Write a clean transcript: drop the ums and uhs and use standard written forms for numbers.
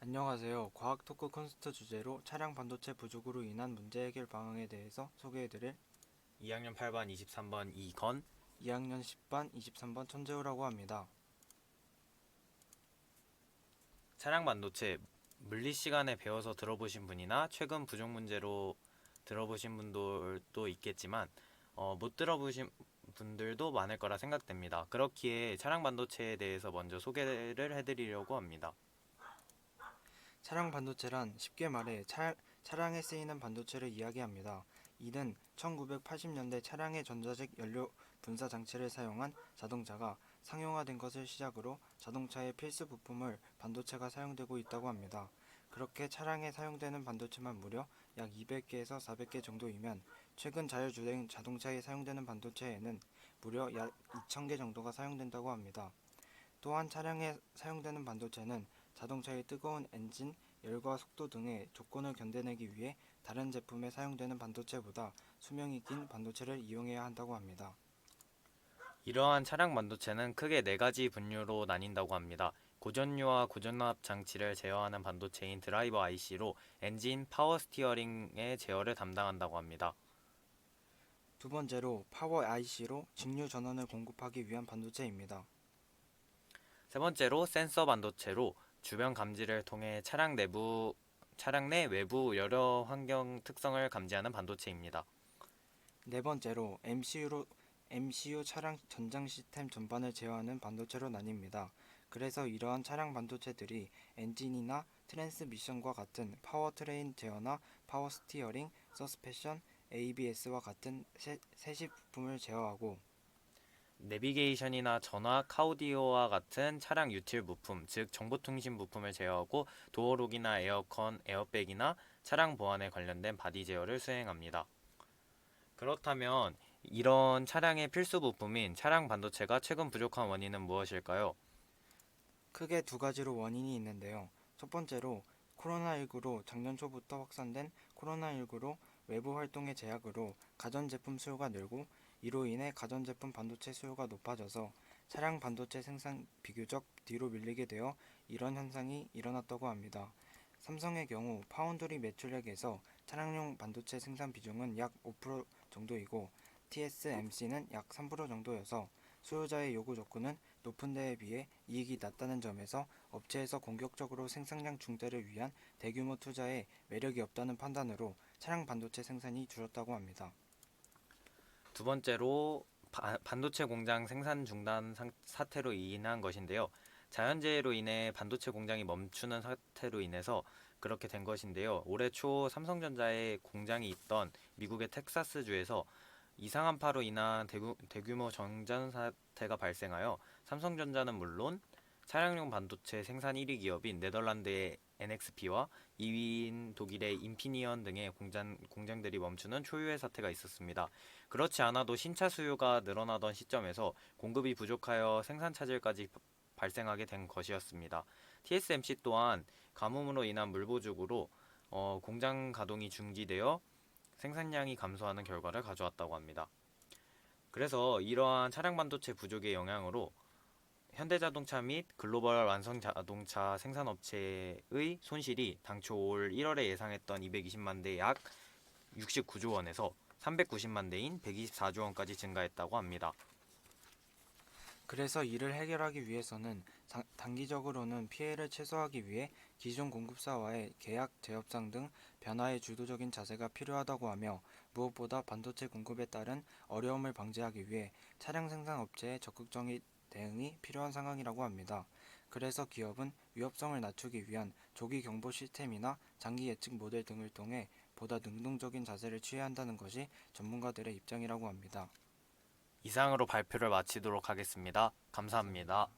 안녕하세요. 과학 토크 콘서트 주제로 차량 반도체 부족으로 인한 문제 해결 방안에 대해서 소개해드릴 2학년 8반 23번 이건. 2학년 10반 23번 천재우라고 합니다. 차량 반도체 물리 시간에 배워서 들어보신 분이나 최근 부족 문제로 들어보신 분들도 있겠지만 못 들어보신 분들도 많을 거라 생각됩니다. 그렇기에 차량 반도체에 대해서 먼저 소개를 해드리려고 합니다. 차량 반도체란 쉽게 말해 차량에 쓰이는 반도체를 이야기합니다. 이는 1980년대 차량의 전자식 연료 분사 장치를 사용한 자동차가 상용화된 것을 시작으로 자동차의 필수 부품을 반도체가 사용되고 있다고 합니다. 그렇게 차량에 사용되는 반도체만 무려 약 200개에서 400개 정도이면 최근 자율주행 자동차에 사용되는 반도체에는 무려 약 2000개 정도가 사용된다고 합니다. 또한 차량에 사용되는 반도체는 자동차의 뜨거운 엔진, 열과 속도 등의 조건을 견뎌내기 위해 다른 제품에 사용되는 반도체보다 수명이 긴 반도체를 이용해야 한다고 합니다. 이러한 차량 반도체는 크게 네 가지 분류로 나뉜다고 합니다. 고전류와 고전압 장치를 제어하는 반도체인 드라이버 IC로 엔진, 파워 스티어링의 제어를 담당한다고 합니다. 두 번째로 파워 IC로 직류 전원을 공급하기 위한 반도체입니다. 세 번째로 센서 반도체로 주변 감지를 통해 차량 내 외부 여러 환경 특성을 감지하는 반도체입니다. 네 번째로 MCU 차량 전장 시스템 전반을 제어하는 반도체로 나뉩니다. 그래서 이러한 차량 반도체들이 엔진이나 트랜스미션과 같은 파워트레인 제어나 파워 스티어링, 서스펜션, ABS와 같은 세시 부품을 제어하고 내비게이션이나 전화, 카우디오와 같은 차량 유틸 부품, 즉 정보통신 부품을 제어하고 도어록이나 에어컨, 에어백이나 차량 보안에 관련된 바디 제어를 수행합니다. 그렇다면 이런 차량의 필수 부품인 차량 반도체가 최근 부족한 원인은 무엇일까요? 크게 두 가지로 원인이 있는데요. 첫 번째로 코로나19로 작년 초부터 확산된 코로나19로 외부 활동의 제약으로 가전제품 수요가 늘고 이로 인해 가전제품 반도체 수요가 높아져서 차량 반도체 생산 비교적 뒤로 밀리게 되어 이런 현상이 일어났다고 합니다. 삼성의 경우 파운드리 매출액에서 차량용 반도체 생산 비중은 약 5% 정도이고 TSMC는 약 3% 정도여서 수요자의 요구 조건은 높은 데에 비해 이익이 낮다는 점에서 업체에서 공격적으로 생산량 증대를 위한 대규모 투자에 매력이 없다는 판단으로 차량 반도체 생산이 줄었다고 합니다. 두 번째로 반도체 공장 생산 중단 사태로 인한 것인데요. 자연재해로 인해 반도체 공장이 멈추는 사태로 인해서 그렇게 된 것인데요. 올해 초 삼성전자의 공장이 있던 미국의 텍사스주에서 이상한파로 인한 대규모 정전 사태가 발생하여 삼성전자는 물론 차량용 반도체 생산 1위 기업인 네덜란드의 NXP와 2위인 독일의 인피니언 등의 공장들이 멈추는 초유의 사태가 있었습니다. 그렇지 않아도 신차 수요가 늘어나던 시점에서 공급이 부족하여 생산 차질까지 발생하게 된 것이었습니다. TSMC 또한 가뭄으로 인한 물 부족으로 공장 가동이 중지되어 생산량이 감소하는 결과를 가져왔다고 합니다. 그래서 이러한 차량 반도체 부족의 영향으로 현대자동차 및 글로벌 완성자동차 생산업체의 손실이 당초 올 1월에 예상했던 220만 대 약 69조 원에서 390만 대인 124조 원까지 증가했다고 합니다. 그래서 이를 해결하기 위해서는 단기적으로는 피해를 최소화하기 위해 기존 공급사와의 계약 재협상 등 변화의 주도적인 자세가 필요하다고 하며 무엇보다 반도체 공급에 따른 어려움을 방지하기 위해 차량 생산 업체의 적극적인 대응이 필요한 상황이라고 합니다. 그래서 기업은 위협성을 낮추기 위한 조기 경보 시스템이나 장기 예측 모델 등을 통해 보다 능동적인 자세를 취해야 한다는 것이 전문가들의 입장이라고 합니다. 이상으로 발표를 마치도록 하겠습니다. 감사합니다.